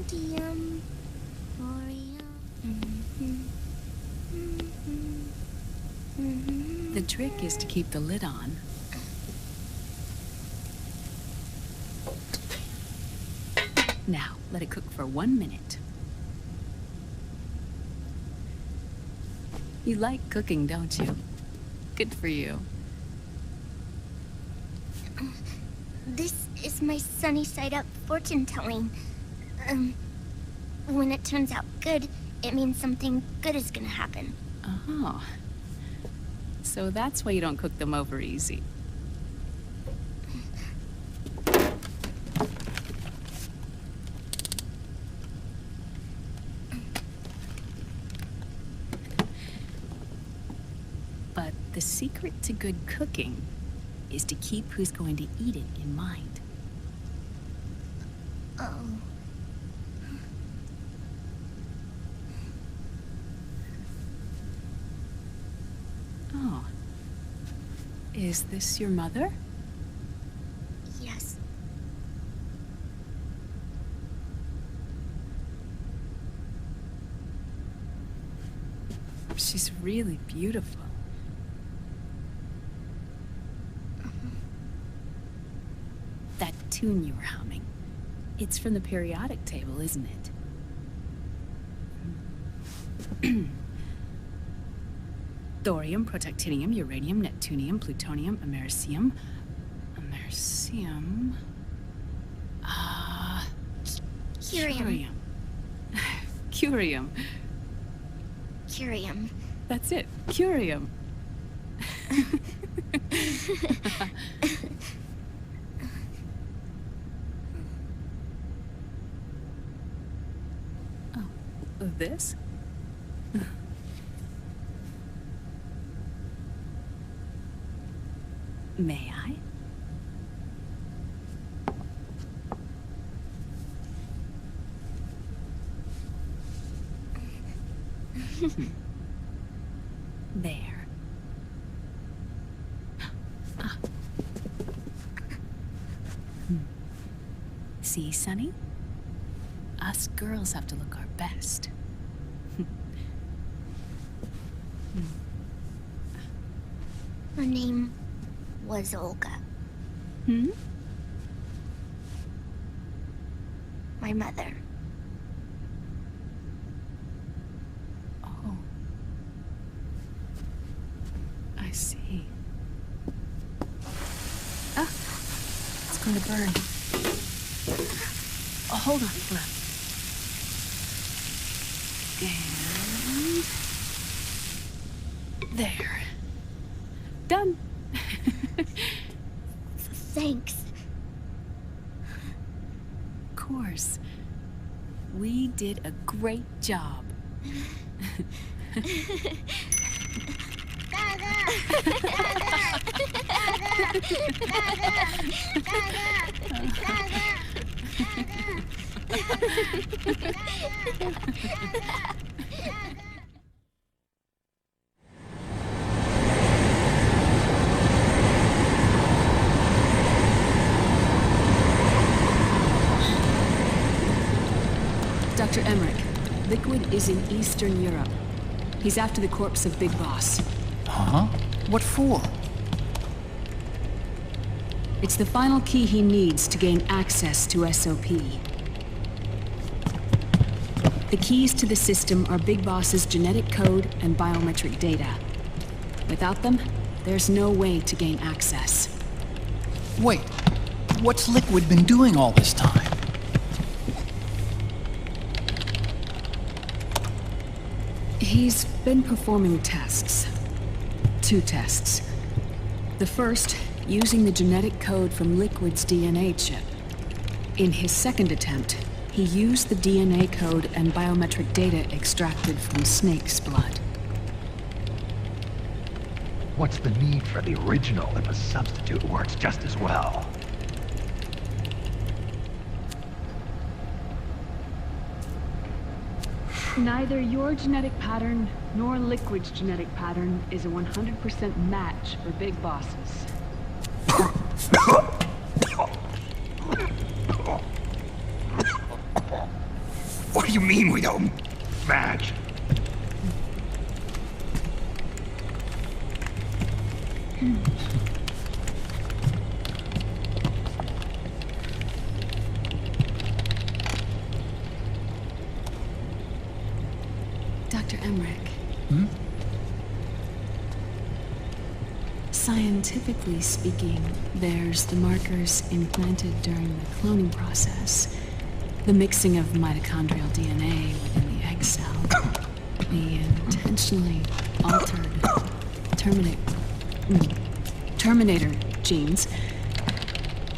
Sodium. The trick is to keep the lid on. Now, let it cook for 1 minute. You like cooking, don't you? Good for you. This is my sunny side up fortune telling. When it turns out good, it means something good is gonna happen. Oh. So that's why you don't cook them over easy. But the secret to good cooking is to keep who's going to eat it in mind. Oh. Oh. Is this your mother? Yes. She's really beautiful. That tune you were humming, it's from the periodic table, isn't it? Thorium, protactinium, uranium, neptunium, plutonium, americium. Americium. Curium. Curium. Curium. That's it. Curium. Oh, this? May I? There. See, Sonny? Us girls have to look our best. Her name was Olga. Hmm? My mother. Oh. I see. Ah! It's going to burn. Oh, hold on, hold on. And... there. Done. Thanks. Of course. We did a great job. Dr. Emmerich, Liquid is in Eastern Europe. He's after the corpse of Big Boss. Huh? What for? It's the final key he needs to gain access to SOP. The keys to the system are Big Boss's genetic code and biometric data. Without them, there's no way to gain access. Wait, what's Liquid been doing all this time? He's been performing tests. 2 tests. The first, using the genetic code from Liquid's DNA chip. In his second attempt, he used the DNA code and biometric data extracted from Snake's blood. What's the need for the original if a substitute works just as well? Neither your genetic pattern nor Liquid's genetic pattern is a 100% match for Big Bosses. What do you mean we don't match? Dr. Emmerich. Hmm? Scientifically speaking, there's the markers implanted during the cloning process, the mixing of mitochondrial DNA within the egg cell, the intentionally altered terminator genes,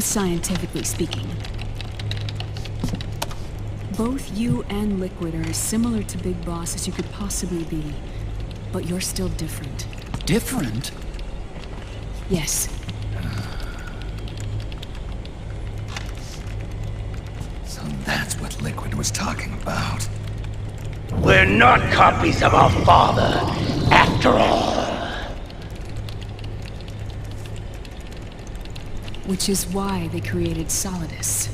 scientifically speaking. Both you and Liquid are as similar to Big Boss as you could possibly be, but you're still different. Different? Yes. So that's what Liquid was talking about. We're not copies of our father, after all. Which is why they created Solidus.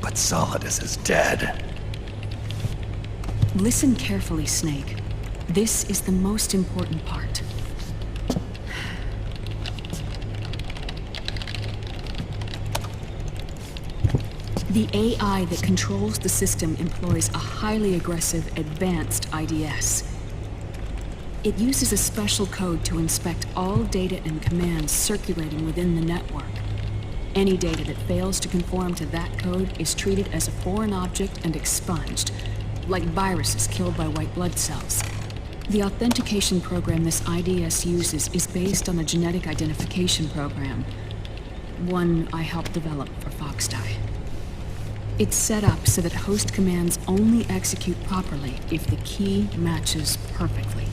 But Solidus is dead. Listen carefully, Snake. This is the most important part. The AI that controls the system employs a highly aggressive, advanced IDS. It uses a special code to inspect all data and commands circulating within the network. Any data that fails to conform to that code is treated as a foreign object and expunged, like viruses killed by white blood cells. The authentication program this IDS uses is based on a genetic identification program, one I helped develop for Foxdie. It's set up so that host commands only execute properly if the key matches perfectly.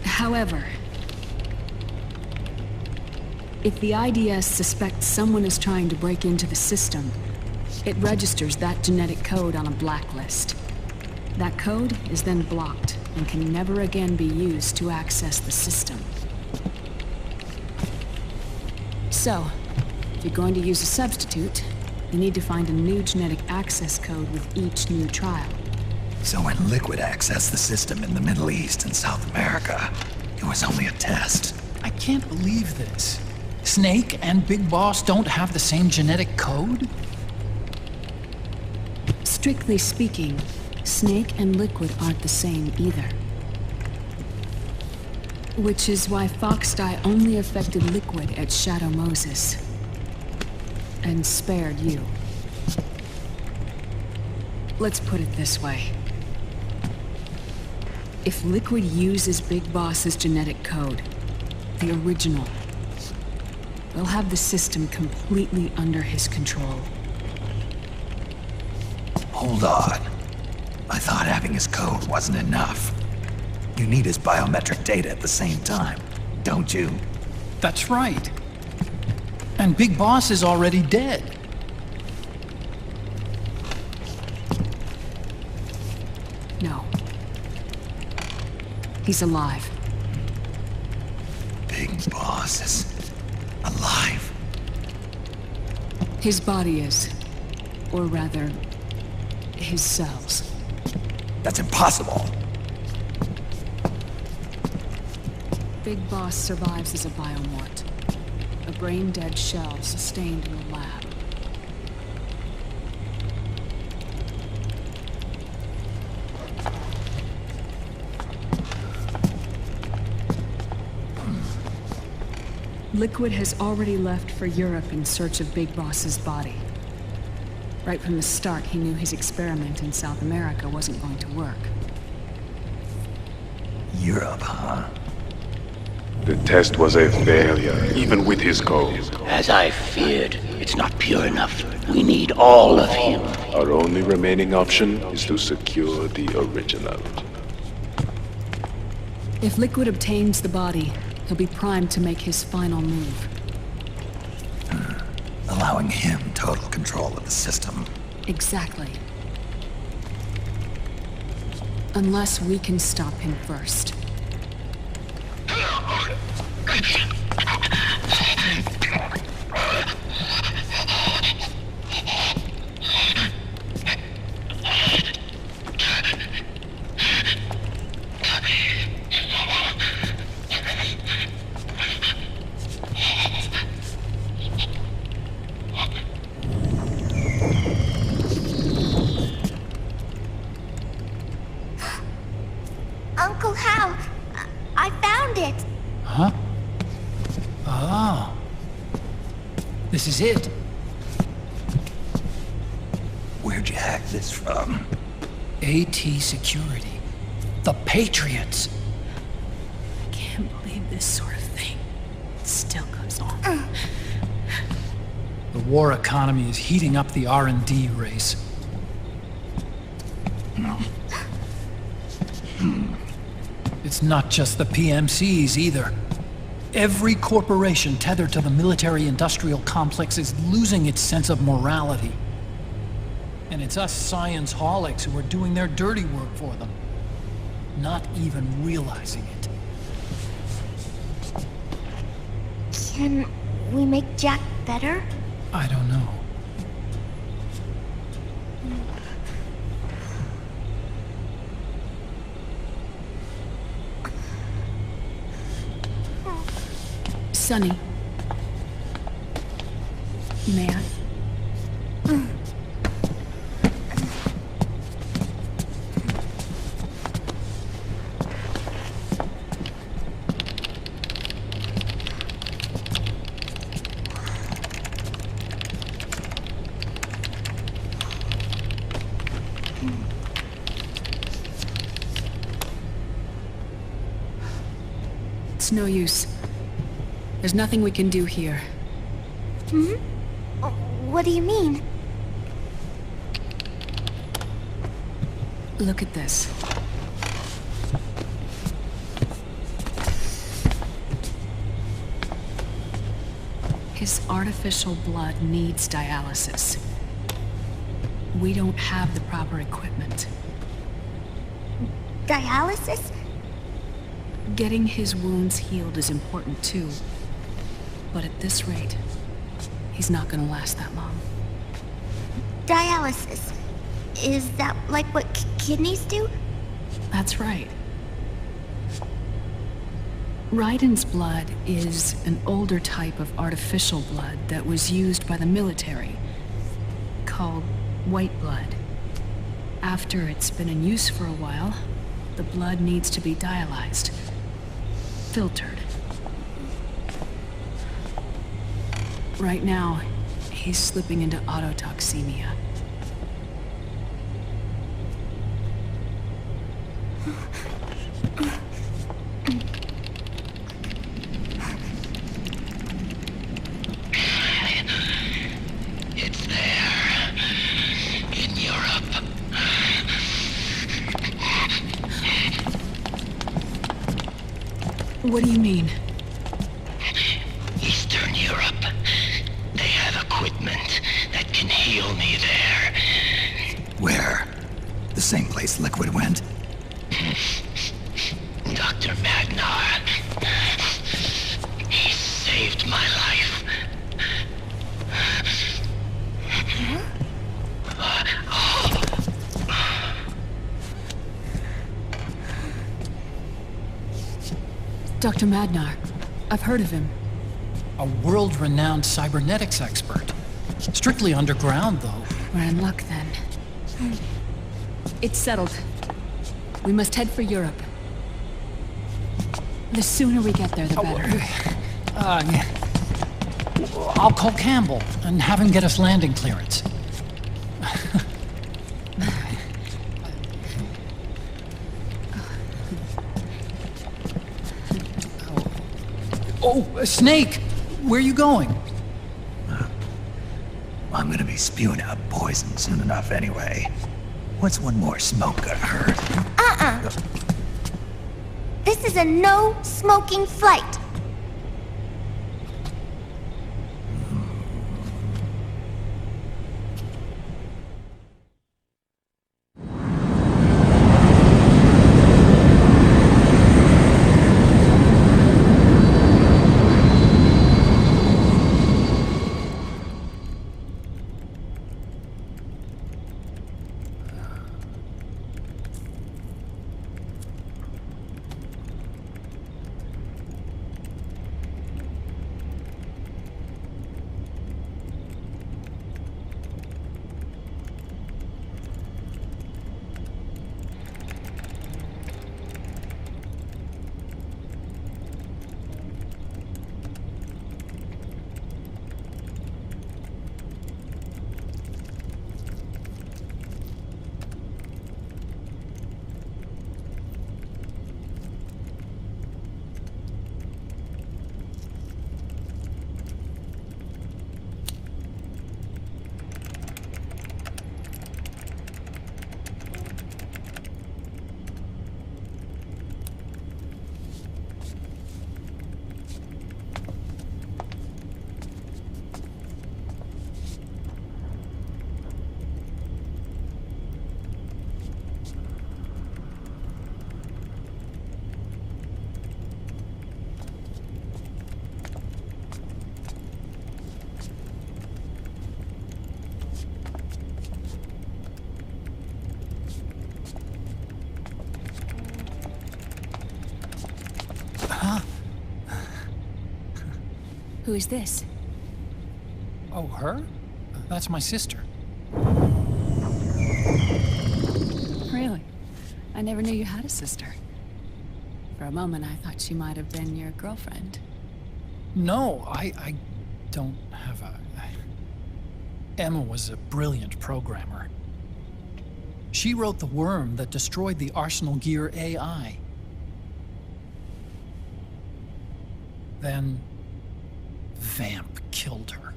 However, if the IDS suspects someone is trying to break into the system, it registers that genetic code on a blacklist. That code is then blocked and can never again be used to access the system. So, if you're going to use a substitute, you need to find a new genetic access code with each new trial. So when Liquid accessed the system in the Middle East and South America, it was only a test. I can't believe this. Snake and Big Boss don't have the same genetic code? Strictly speaking, Snake and Liquid aren't the same either. Which is why Foxdie only affected Liquid at Shadow Moses. And spared you. Let's put it this way. If Liquid uses Big Boss's genetic code, the original, they'll have the system completely under his control. Hold on. I thought having his code wasn't enough. You need his biometric data at the same time, don't you? That's right. And Big Boss is already dead. No. He's alive. Big Boss is alive. His body is. Or rather, his cells. That's impossible. Big Boss survives as a biomort. A brain-dead shell sustained in the lab. Liquid has already left for Europe in search of Big Boss's body. Right from the start, he knew his experiment in South America wasn't going to work. Europe, huh? The test was a failure, even with his code. As I feared, it's not pure enough. We need all of him. Our only remaining option is to secure the original. If Liquid obtains the body, he'll be primed to make his final move. Allowing him total control of the system. Exactly. Unless we can stop him first. This is it. Where'd you hack this from? AT Security. The Patriots. I can't believe this sort of thing still goes on. The war economy is heating up the R&D race. It's not just the PMCs either. Every corporation tethered to the military-industrial complex is losing its sense of morality. And it's us science-holics who are doing their dirty work for them, not even realizing it. Can we make Jack better? I don't know. Sonny. May I? It's no use. There's nothing we can do here. What do you mean? Look at this. His artificial blood needs dialysis. We don't have the proper equipment. Dialysis? Getting his wounds healed is important too. But at this rate, he's not gonna last that long. Dialysis. Is that like what kidneys do? That's right. Raiden's blood is an older type of artificial blood that was used by the military, called white blood. After it's been in use for a while, the blood needs to be dialyzed, filtered. Right now, he's slipping into autotoxemia. It's there. In Europe. What do you mean? Eastern Europe. They have equipment that can heal me there. Where? The same place Liquid went? Dr. Magnar. He saved my life. Dr. Magnar. I've heard of him. A world-renowned cybernetics expert. Strictly underground, though. We're in luck then. It's settled. We must head for Europe. The sooner we get there, the better. Yeah. I'll call Campbell and have him get us landing clearance. Oh, Snake! Where are you going? I'm gonna be spewing out poison soon enough anyway. What's one more smoke gonna hurt? This is a no-smoking flight. Who is this? Oh, her? That's my sister. Really? I never knew you had a sister. For a moment, I thought she might have been your girlfriend. No, I don't have a... Emma was a brilliant programmer. She wrote the worm that destroyed the Arsenal Gear AI. Then... Vamp killed her.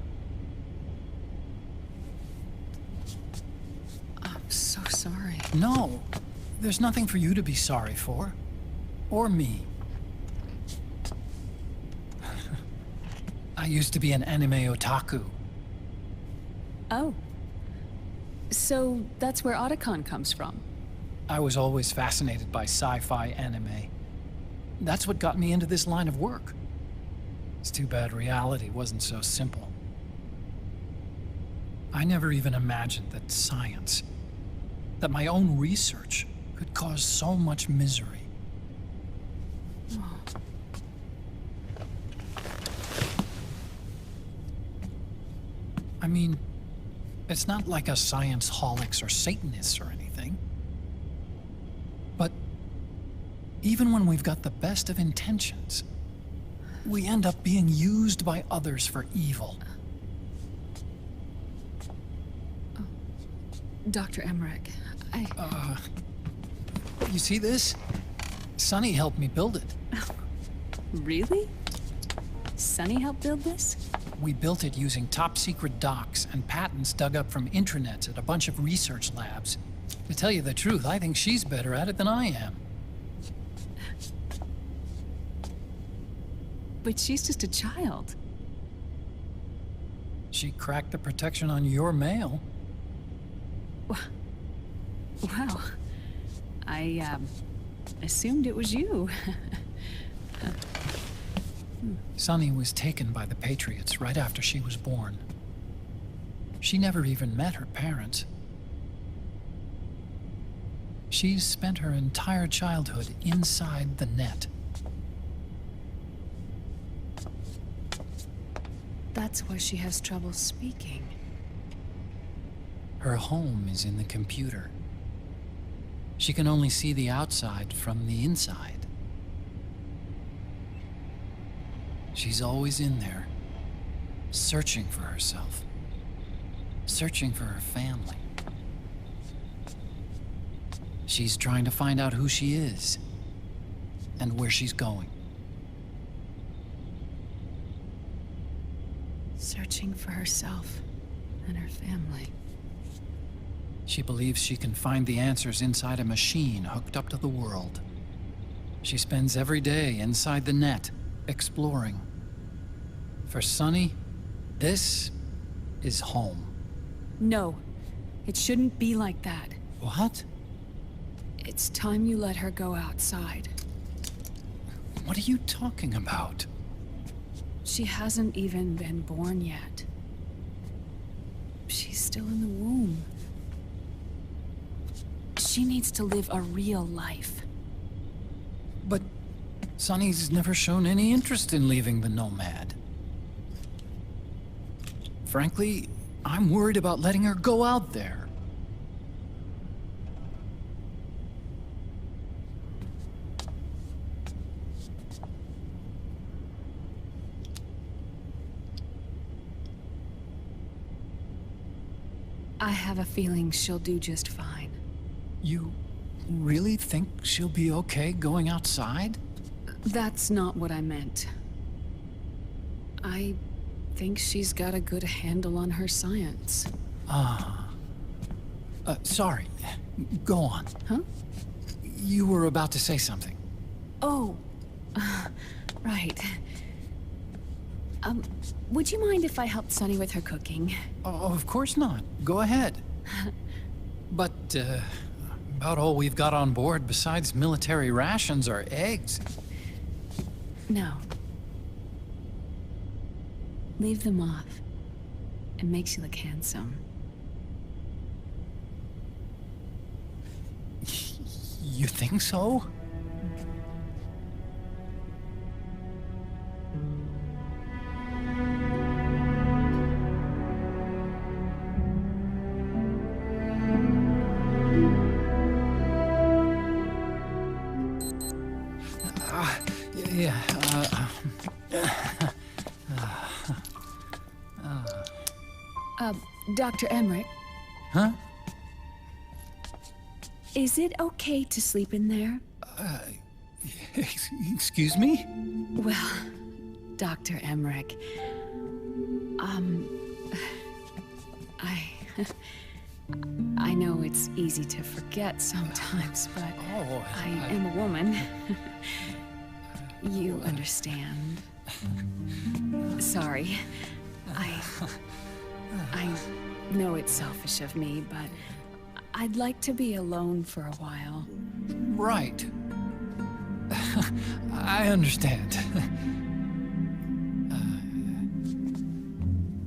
I'm so sorry. No, there's nothing for you to be sorry for. Or me. I used to be an anime otaku. Oh. So that's where Otacon comes from. I was always fascinated by sci-fi anime. That's what got me into this line of work. It's too bad reality wasn't so simple. I never even imagined that science, that my own research, could cause so much misery. I mean, it's not like us science-holics or Satanists or anything. But even when we've got the best of intentions, we end up being used by others for evil. Dr. Emmerich, You see this? Sonny helped me build it. Really? Sunny helped build this? We built it using top-secret docs and patents dug up from intranets at a bunch of research labs. To tell you the truth, I think she's better at it than I am. But she's just a child. She cracked the protection on your mail. Wow. I, assumed it was you. Sunny was taken by the Patriots right after she was born. She never even met her parents. She's spent her entire childhood inside the net. That's why she has trouble speaking. Her home is in the computer. She can only see the outside from the inside. She's always in there, searching for herself, searching for her family. She's trying to find out who she is and where she's going. Searching for herself and her family. She believes she can find the answers inside a machine hooked up to the world. She spends every day inside the net, exploring. For Sunny, this is home. No, it shouldn't be like that. What? It's time you let her go outside. What are you talking about? She hasn't even been born yet. She's still in the womb. She needs to live a real life. But Sunny's never shown any interest in leaving the Nomad. Frankly, I'm worried about letting her go out there. I have a feeling she'll do just fine. You really think she'll be okay going outside? That's not what I meant. I think she's got a good handle on her science. Sorry. Go on. Huh? You were about to say something. Oh, right. Would you mind if I helped Sunny with her cooking? Oh, of course not. Go ahead. But, about all we've got on board besides military rations are eggs. No. Leave them off. It makes you look handsome. You think so? Dr. Emmerich, Huh? is it okay to sleep in there? Excuse me? Well, Dr. Emmerich, I know it's easy to forget sometimes, but I am a woman. You understand. Sorry. I know it's selfish of me, but I'd like to be alone for a while. Right. I understand.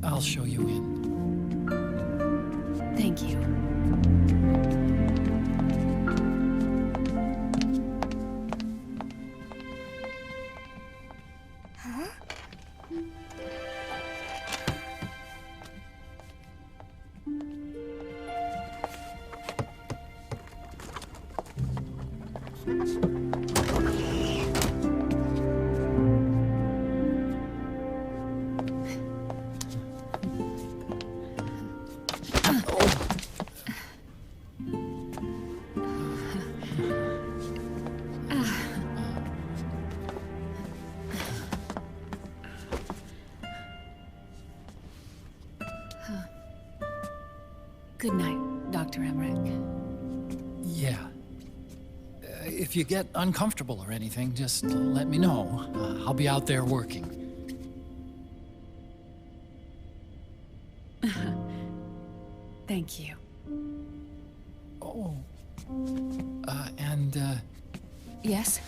I'll show you in. Thank you. Good night, Dr. Emmerich. Yeah. If you get uncomfortable or anything, just let me know. I'll be out there working. Thank you. Oh. And, Yes?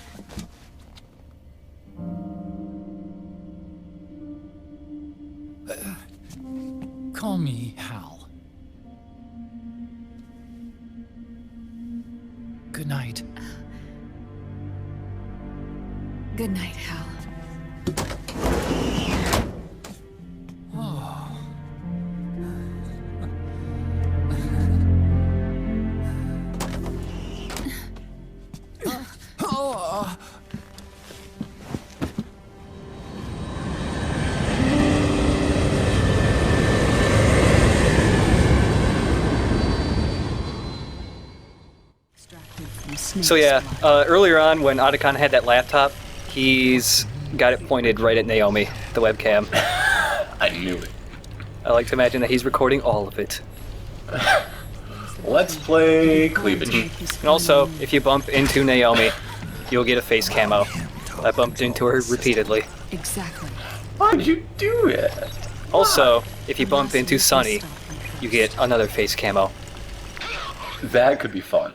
call me Hal. Good night. Good night, Hal. So yeah, earlier on when Otacon had that laptop, he's got it pointed right at Naomi, the webcam. I knew it. I like to imagine that he's recording all of it. Let's play cleavage. And also, if you bump into Naomi, you'll get a face camo. I bumped into her repeatedly. Exactly. Why'd you do it? Also, if you bump into Sunny, you get another face camo. That could be fun.